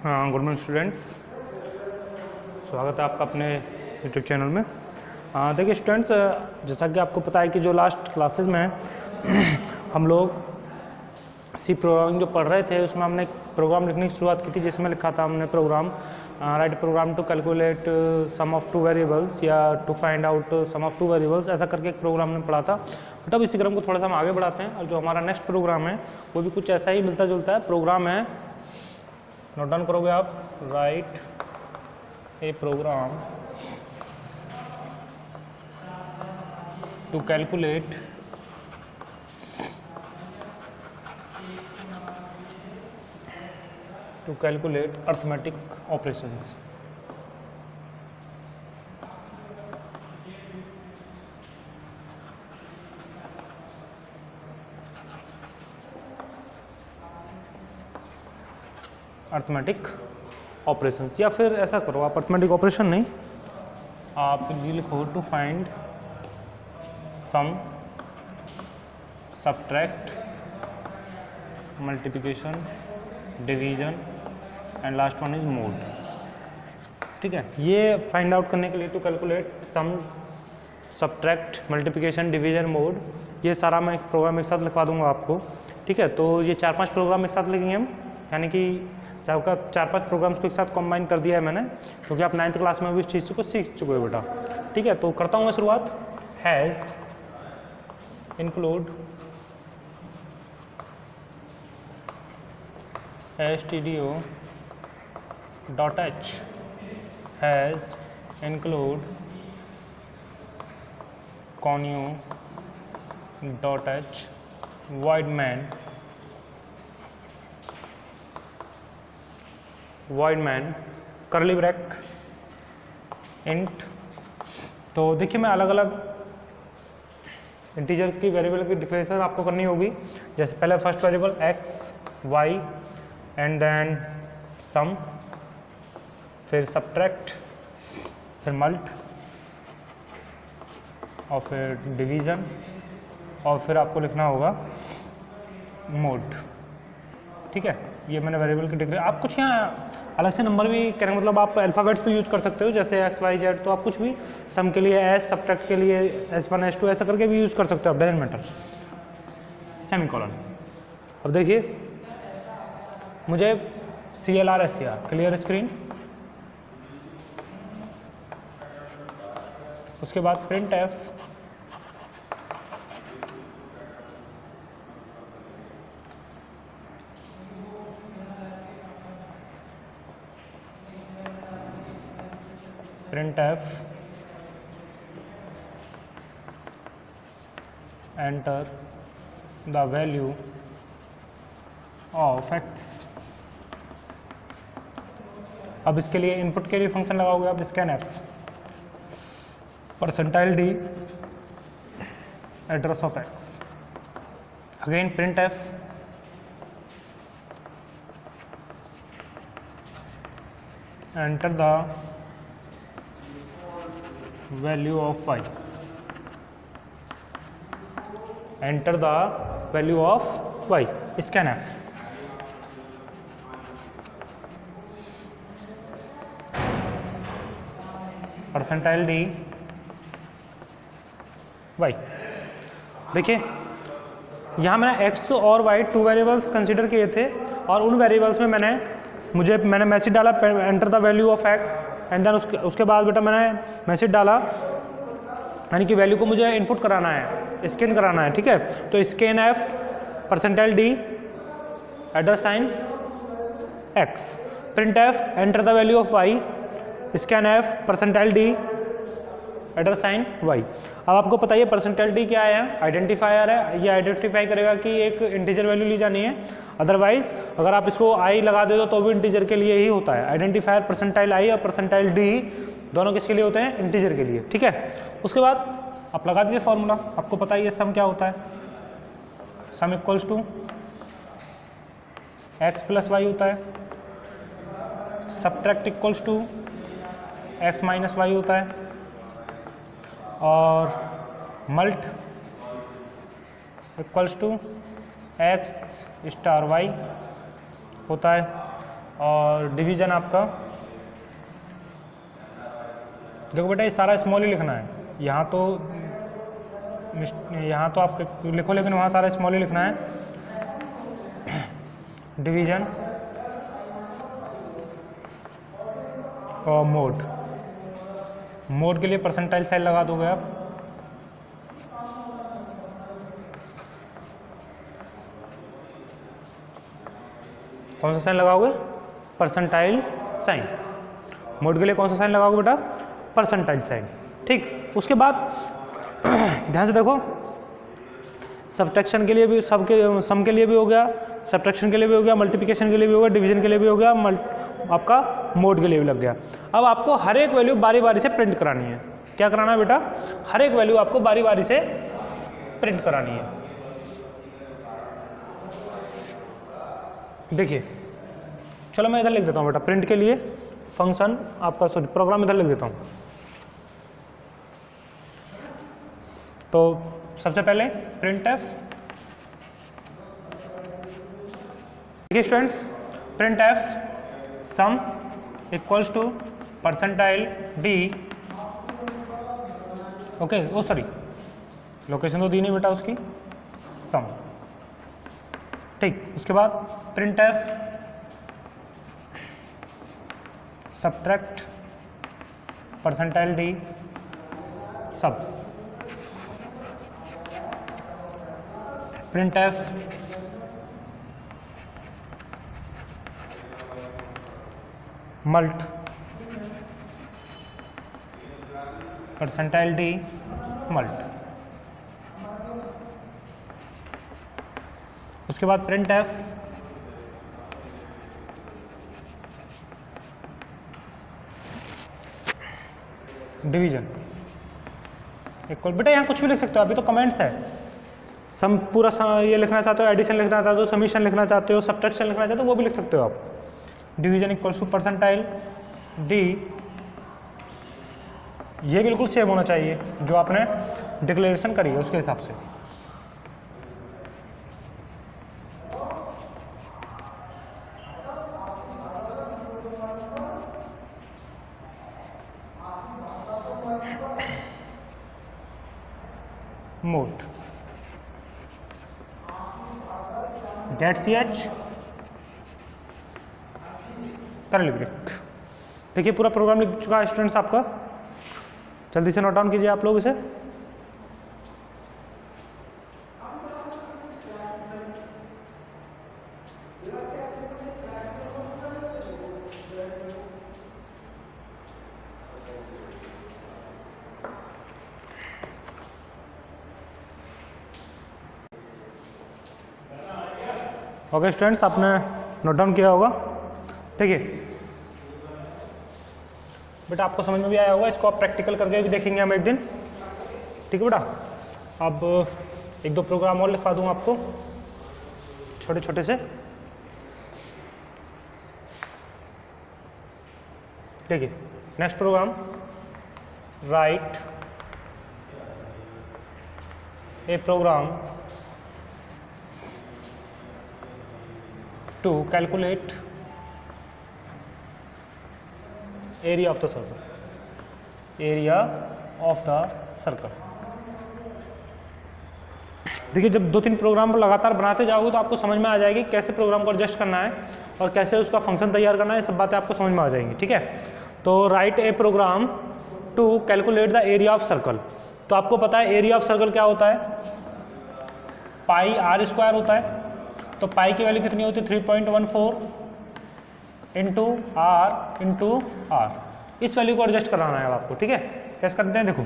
हाँ, good morning students. स्वागत है आपका अपने यूट्यूब चैनल में। देखिए स्टूडेंट्स, जैसा कि आपको पता है कि जो लास्ट क्लासेस में हम लोग सी प्रोग्रामिंग जो पढ़ रहे थे उसमें हमने एक प्रोग्राम लिखने की शुरुआत की थी जिसमें लिखा था हमने program write program to calculate sum of two variables या to find out sum of two variables, ऐसा करके एक प्रोग्राम हमने पढ़ा था। बट अब इसी क्रम को थोड़ा सा हम आगे बढ़ाते हैं और जो हमारा नेक्स्ट प्रोग्राम है वो भी कुछ ऐसा ही मिलता जुलता है प्रोग्राम है। नोट डाउन करोगे आप, write a program to calculate arithmetic operations. Arithmetic operations, या फिर ऐसा करो आप अर्थमेटिक ऑपरेशन नहीं, आप ये लिखो to find sum, subtract, multiplication, division and last one is mod. ठीक है, ये फाइंड आउट करने के लिए to calculate sum, subtract, multiplication, division, mod, ये सारा मैं एक प्रोग्राम एक साथ लिखवा दूंगा आपको। ठीक है, तो ये 4-5 प्रोग्राम एक साथ लिखेंगे हम, यानी कि आपका 4-5 प्रोग्राम्स को एक साथ कंबाइन कर दिया है मैंने, क्योंकि आप 9th क्लास में भी इस चीज़ को सीख चुके हो बेटा। ठीक है, तो करता हूँ मैं शुरुआत। Has include stdio.h, has include conio.h, void main curly bracket int। तो देखिए मैं अलग अलग इंटीजर की वेरिएबल की डिफरेंशिएशन आपको करनी होगी। जैसे पहले first variable x y and then sum, फिर सब्ट्रैक्ट, फिर मल्ट, और फिर डिवीज़न, और फिर आपको लिखना होगा मोड। ठीक है, ये मैंने वेरिएबल की डिग्री। आप कुछ यहाँ अलग से नंबर भी करेंगे, मतलब आप अल्फ़ाबेट्स भी यूज कर सकते हो, जैसे x y z, तो आप कुछ भी सम के लिए s, सब्ट्रैक्ट के लिए s1 s2 ऐसा करके भी यूज कर सकते हो आप, डजंट मैटर। सेमीकोलन। अब देखिए मुझे CLR SCR क्लियर स्क्रीन, उसके बाद print F enter the value of x। अब इसके लिए इनपुट के लिए फंक्शन लगाओगे आप scan F percentile D address of x, again print F enter the value of y, enter the value of y, scan F. Percentile D y. देखिए यहाँ मैंने x और y टू वेरिएबल्स कंसीडर किए थे, और उन वेरिएबल्स में मैंने मैसेज डाला enter the value of x, and then उसके बाद बेटा मैंने मैसेज डाला, यानी कि वैल्यू को मुझे इनपुट कराना है, स्कैन कराना है। ठीक है, तो scan F percentile D address sign x, print F enter the value of y, scan F percentile D address sign y। अब आपको पता है परसेंटाइल डी क्या है, आइडेंटिफायर है। ये आइडेंटिफाई करेगा कि एक इंटीजर वैल्यू ली जानी है, अदरवाइज अगर आप इसको i लगा दे तो भी इंटीजर के लिए ही होता है। आइडेंटिफायर परसेंटाइल i और परसेंटाइल डी दोनों किसके लिए होते हैं, इंटीजर के लिए। ठीक है, उसके बाद आप लगा दीजिए फॉर्मूला। आपको पता है ये सम क्या होता है, sum equals to x plus y होता है, subtract equals to x minus y होता है, और mult equals to x star y होता है। और डिवीजन आपका, देखो बेटा ये सारा स्मॉल ही लिखना है, यहाँ तो आप लिखो लेकिन वहाँ सारा स्मॉल ही लिखना है। डिवीजन और मोड के लिए परसेंटाइल साइन लगा दोगे आप। कौन सा साइन लगाओगे? Percentile sign. मोड के लिए कौन सा साइन लगाओगे बेटा? Percentile sign. ठीक, उसके बाद ध्यान से देखो, सब्ट्रैक्शन के लिए भी, सम के लिए भी हो गया, सब्ट्रैक्शन के लिए भी हो गया, मल्टीप्लिकेशन के लिए भी हो गया, डिवीजन के लिए भी हो गया, आपका मोड के लिए भी लग गया। अब आपको हर एक वैल्यू बारी बारी से प्रिंट करानी है। क्या कराना है बेटा? हर एक वैल्यू आपको बारी बारी से प्रिंट करानी है। देखिए, चलो मैं इधर लिख देता हूँ बेटा, प्रिंट के लिए फंक्शन आपका, सॉरी प्रोग्राम इधर लिख देता हूँ। तो सबसे पहले printf, देखिए students, printf sum equals to percentile d, okay, oh sorry location तो दी नहीं बेटा उसकी, सम। ठीक, उसके बाद printf subtract percentile d sub, printf mult percentile d mult. उसके बाद printf डिवीजन इक्वल, बेटा यहाँ कुछ भी लिख सकते हो, अभी तो कमेंट्स है। सम पूरा ये लिखना चाहते हो, एडिशन लिखना चाहते हो, समीशन लिखना चाहते हो, सब्ट्रैक्शन लिखना चाहते हो, वो भी लिख सकते हो आप। Division equals to percentile D, ये बिल्कुल सेम होना चाहिए जो आपने डिक्लेरेशन करी है उसके हिसाब से। मोड गेट ch करली ब्रेक। देखिए पूरा प्रोग्राम लिख चुका है स्टूडेंट्स आपका, जल्दी से नोट डाउन कीजिए आप लोग इसे। ओके स्टूडेंट्स, आपने नोट डाउन किया होगा। देखिए बेटा आपको समझ में भी आया होगा, इसको आप प्रैक्टिकल करके भी देखेंगे हम एक दिन, ठीक है बेटा। अब एक दो प्रोग्राम और लिखवा दूँ आपको छोटे छोटे से। देखिए next program, write a program to calculate area of the circle, area of the circle। देखिए जब दो तीन प्रोग्राम लगातार बनाते जाओगे तो आपको समझ में आ जाएगी कैसे प्रोग्राम को एडजस्ट करना है और कैसे उसका फंक्शन तैयार करना है, सब बातें आपको समझ में आ जाएंगी, ठीक है। तो write a program to calculate the area of circle. तो आपको पता है एरिया ऑफ सर्कल क्या होता है, पाई आर स्क्वायर होता है। तो पाई की वैल्यू कितनी होती है 3.14 इंटू आर। इस वैल्यू को एडजस्ट कराना है आपको, ठीक है। कैसे करते हैं देखो,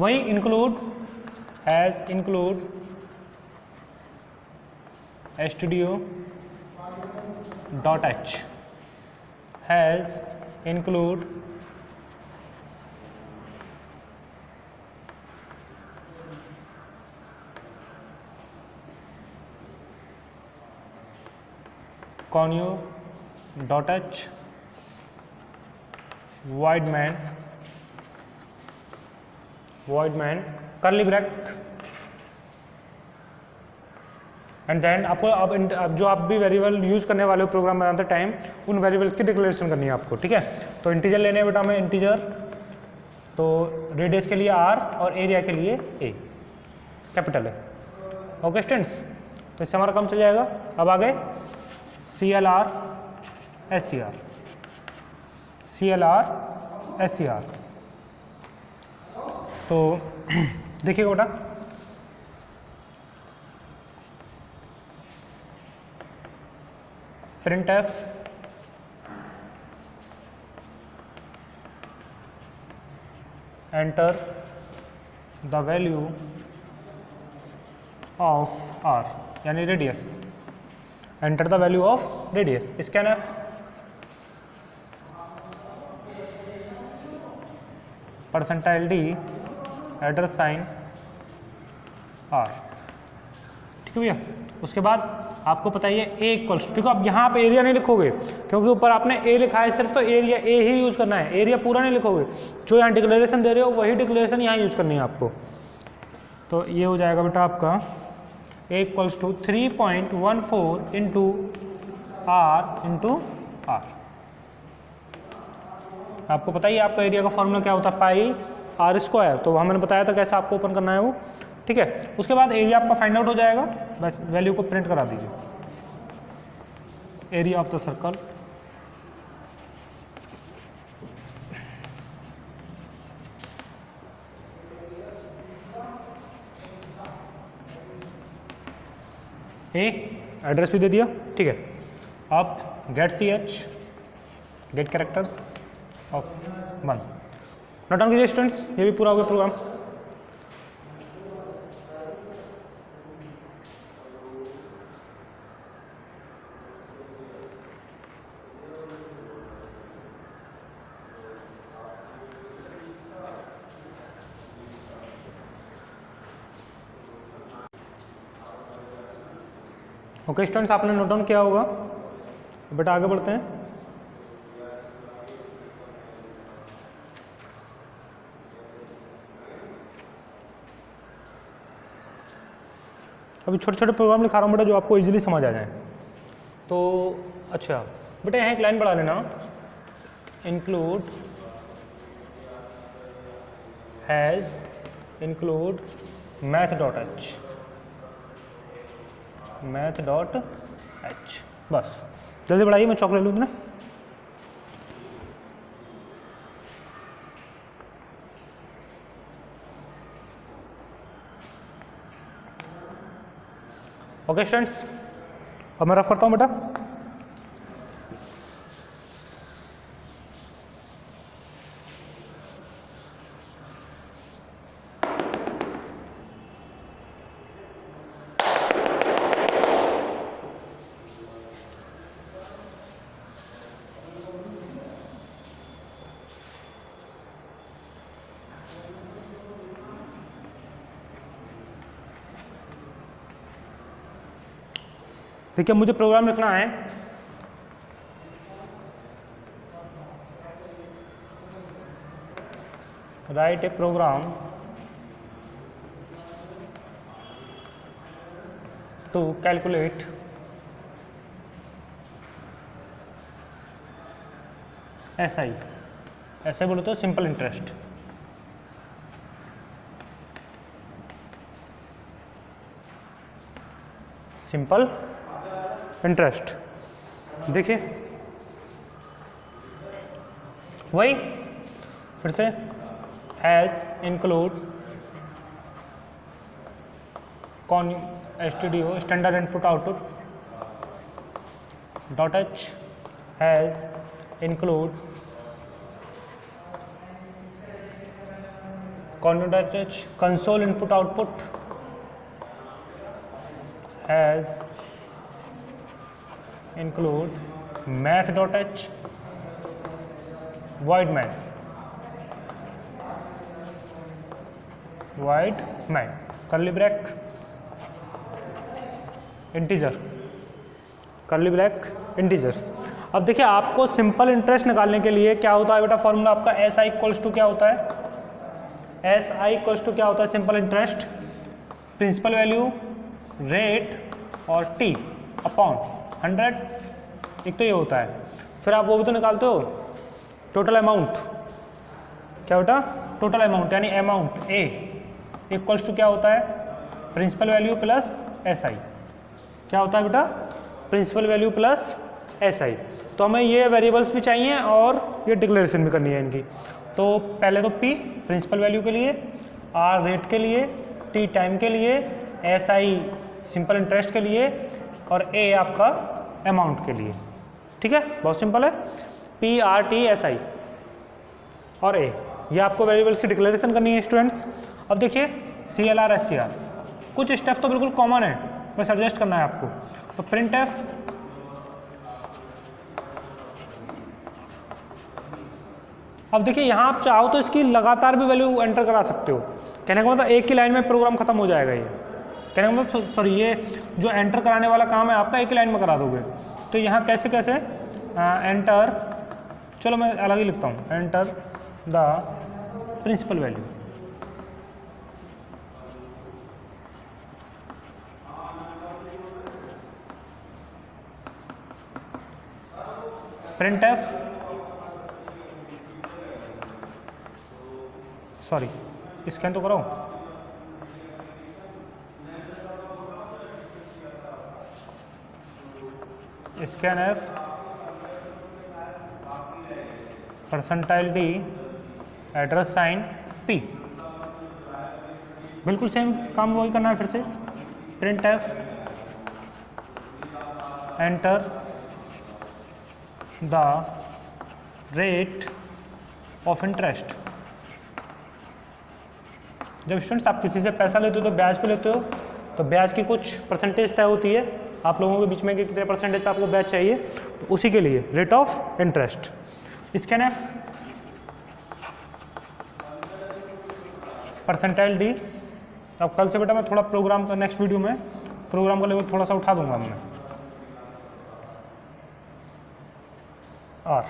वही include hash include stdio.h hash include conio.h void main curly bracket and then आपको अब जो आप भी वेरिएबल यूज़ करने वाले हो प्रोग्राम बनाते टाइम, उन वेरिएबल्स की डिक्लेरेशन करनी है आपको, ठीक है। तो इंटीजर लेने हैं बेटा हमें, इंटीजर, तो रेडियस के लिए r और एरिया के लिए a, कैपिटल है। ओके स्टूडेंट्स, तो इससे हमारा काम चल जाएगा। अब आगे CLR SCR, CLR SCR। तो देखिएगा बेटा, printf enter the value of r यानी radius, enter the value of radius, scanf %d address sign r, ठीक है भैया। उसके बाद आपको पता ही है a इक्वल्स, देखो अब यहाँ पे एरिया नहीं लिखोगे क्योंकि ऊपर आपने a लिखा है सिर्फ, तो एरिया a ही यूज़ करना है, एरिया पूरा नहीं लिखोगे। जो यहाँ डिक्लेरेशन दे रहे हो वही डिक्लेरेशन यहाँ यूज़ करनी है आपको। तो ये हो जाएगा बेटा आपका a equals to 3.14 into r। आपको पता ही है आपका एरिया का फॉर्मूला क्या होता है, पाई r स्क्वायर, तो हमने बताया था कैसे आपको ओपन करना है वो, ठीक है। उसके बाद एरिया आपका फाइंड आउट हो जाएगा, बस वैल्यू को प्रिंट करा दीजिए, area of the circle. Address भी दे दिया, ठीक है। अब get characters of 1 note down कीजिए स्टूडेंट्स, ये भी पूरा हो गया प्रोग्राम। ओके स्टूडेंट्स, आपने नोट डाउन किया होगा, बेटा आगे बढ़ते हैं। अभी छोटे छोटे प्रोग्राम लिखा रहा हूँ बेटा जो आपको इजीली समझ आ जाए। तो अच्छा बेटा यहाँ एक लाइन बढ़ा लेना, इंक्लूड हैज़ इंक्लूड math.h, बस जल्दी बढ़ाइए, मैं चौक ले लूँ ना। ओके स्टूडेंट्स, अब मैं रफ करता हूँ बेटा। देखिए मुझे प्रोग्राम लिखना है, write a program to calculate SI, ऐसे बोलो तो सिंपल इंटरेस्ट, सिंपल इंटरेस्ट। देखिए वही फिर से hash include con STDO standard input output .h hash include .h console input output hash include math.h void main curly bracket integer curly bracket integer। अब देखिए आपको सिंपल इंटरेस्ट निकालने के लिए क्या होता है बेटा, फॉर्मूला आपका SI इक्वल्स टू क्या होता है, SI इक्वल्स टू क्या होता है, simple interest principal value rate और टी अपॉन 100, एक तो ये होता है। फिर आप वो भी तो निकालते हो टोटल अमाउंट, क्या बेटा टोटल अमाउंट, यानी अमाउंट ए इक्वल्स टू क्या होता है principal value plus S I. क्या होता है बेटा principal value plus S I. तो हमें ये वेरिएबल्स भी चाहिए और ये डिक्लेरेशन भी करनी है इनकी। तो पहले तो P प्रिंसिपल वैल्यू के लिए, R रेट के लिए, T टाइम के लिए, SI सिंपल इंटरेस्ट के लिए और A आपका अमाउंट के लिए। ठीक है, बहुत सिंपल है। P R T SI और A, ये आपको वेरिएबल्स की डिक्लेरेशन करनी है स्टूडेंट्स। अब देखिए CLR SCR, कुछ स्टेप तो बिल्कुल कॉमन है, बस एडजस्ट करना है आपको। तो प्रिंट एफ, अब देखिए यहाँ आप चाहो तो इसकी लगातार भी वैल्यू एंटर करा सकते हो। कहने का मतलब एक ही लाइन में प्रोग्राम खत्म हो जाएगा ये। कहने का मतलब सॉरी, ये जो एंटर कराने वाला काम है आपका एक ही लाइन में करा दोगे। तो यहाँ कैसे कैसे एंटर, चलो मैं अलग ही लिखता हूँ, enter the principal value. Print F, sorry scan तो कराओ, scan F percentile D address sign P, बिल्कुल सेम काम वही करना है फिर से। Print F enter the rate of interest. जब स्टूडेंट्स आप किसी से पैसा लेते हो तो ब्याज पे लेते हो, तो ब्याज की कुछ परसेंटेज तय होती है आप लोगों के बीच में कि कितने परसेंटेज पे आपको ब्याज चाहिए, तो उसी के लिए rate of interest. Scan F percentile D. अब कल से बेटा मैं थोड़ा प्रोग्राम का, नेक्स्ट वीडियो में प्रोग्राम का लेवल थोड़ा सा उठा दूंगा मैं। और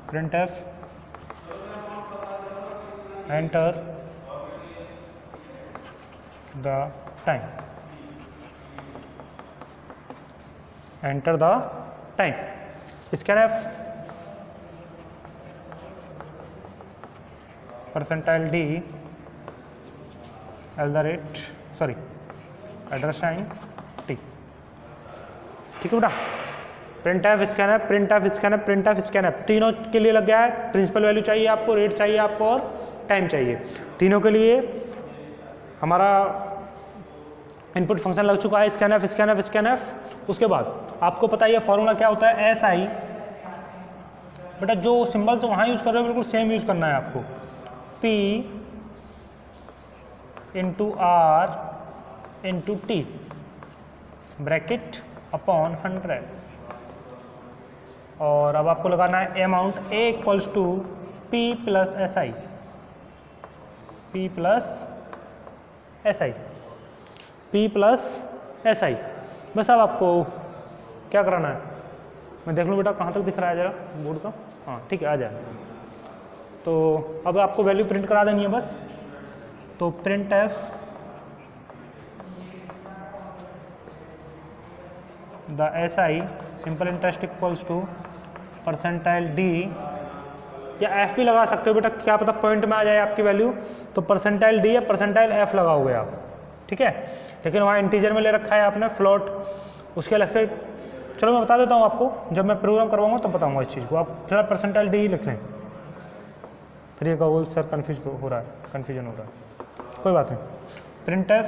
print F enter the time, enter the time. Scan F percentile D at the rate, sorry address sign T. ठीक है बेटा, print F scan F, print F scan F, print F scan F, तीनों के लिए लग गया है। Principal value चाहिए आपको, रेट चाहिए आपको और टाइम चाहिए। तीनों के लिए हमारा इनपुट फंक्शन लग चुका है, scan F scan F scan F. उसके बाद आपको पता है फॉर्मूला क्या होता है, एस आई। बेटा जो सिंबल्स वहाँ यूज़ कर रहे हो बिल्कुल सेम यूज़ करना है आपको। P into R into T bracket upon 100। और अब आपको लगाना है amount A equals to P plus S I, P plus S I, P plus S I. बस अब आपको क्या कराना है, मैं देख लूँ बेटा कहाँ तक दिख रहा है जरा बोर्ड का। हाँ ठीक है, आ जाए। तो अब आपको वैल्यू प्रिंट करा देनी है बस। तो print F the S I simple interest equals to percentile D, या एफ भी लगा सकते हो बेटा, क्या पता पॉइंट में आ जाए आपकी वैल्यू। तो परसेंटाइल डी या परसेंटाइल एफ लगाओगे आप, ठीक है। लेकिन वहाँ इंटीजर में ले रखा है आपने फ्लोट, उसके अलग से। चलो मैं बता देता हूँ आपको, जब मैं प्रोग्राम करवाऊँगा तब बताऊँगा इस चीज़ को। आप फिलहाल परसेंटाइल डी ही लिख लें, फिर ये कहो सर कन्फ्यूजन हो रहा है, कोई बात नहीं। Print F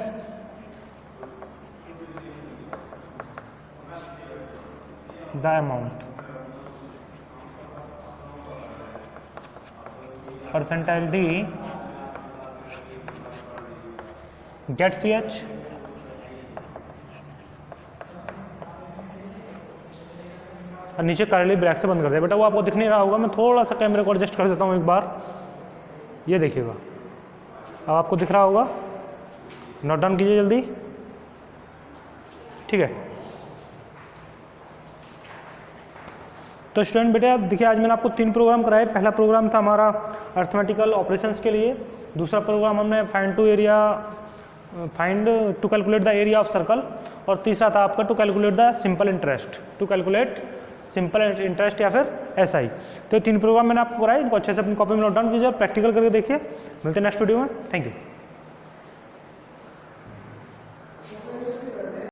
the amount percentile D get C H और नीचे करली ब्रैक से बंद कर दे। बेटा वो आपको दिख नहीं रहा होगा, मैं थोड़ा सा कैमरे को एडजस्ट कर देता हूँ एक बार, ये देखिएगा अब आपको दिख रहा होगा। नोट डाउन कीजिए जल्दी, ठीक है। तो स्टूडेंट बेटा देखिए, आज मैंने आपको 3 प्रोग्राम कराए। पहला प्रोग्राम था हमारा अर्थमेटिकल ऑपरेशंस के लिए, दूसरा प्रोग्राम हमने find to calculate the area of circle, और तीसरा था आपका to calculate the simple interest, to calculate simple interest या फिर एसआई। तो ये 3 प्रोग्राम मैंने आपको कराए, इनको अच्छे से अपनी कॉपी में नोट डाउन कीजिए और प्रैक्टिकल करके देखिए। मिलते हैं नेक्स्ट वीडियो में। Thank you.